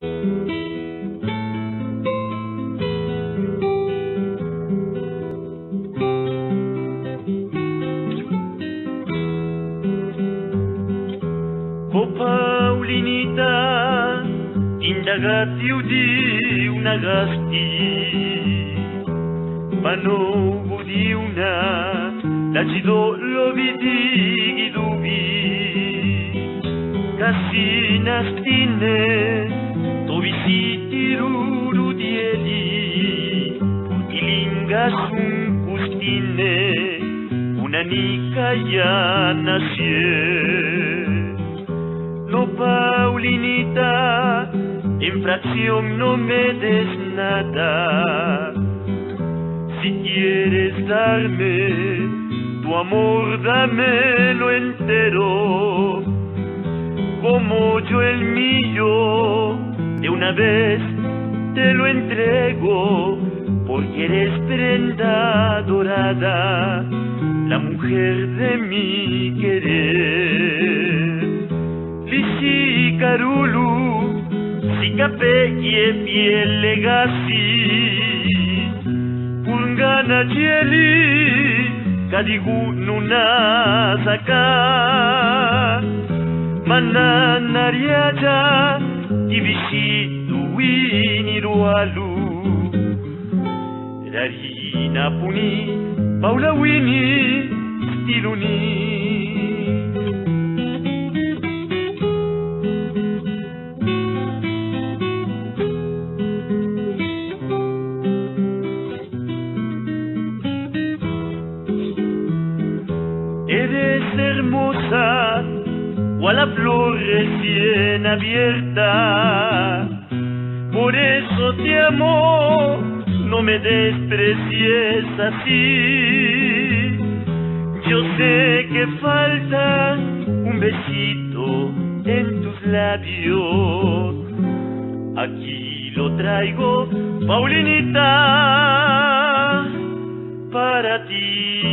Oh Paulinita, indagati udi una gasti, pano budi una, la cido lo vidi dubi, casi nastine, to visiti ruru dieli, ilingasun pustine, una nica ya nació. No, Paulinita, infracción no me des nada. Si quieres darme tu amor, dámelo entero, como yo el mío, de una vez te lo entrego, porque eres prenda dorada, la mujer de mi querer. Lisi karulu, sikape piel legasi, pungana jeli, kadigu nuna saka, mananariaja, divisi duini rualu, rarina puni, paula wini, stiluni. Eres hermosa, cual la flor recién abierta. Por eso te amo, no me desprecies así. Yo sé que falta un besito en tus labios. Aquí lo traigo, Paulinita, para ti.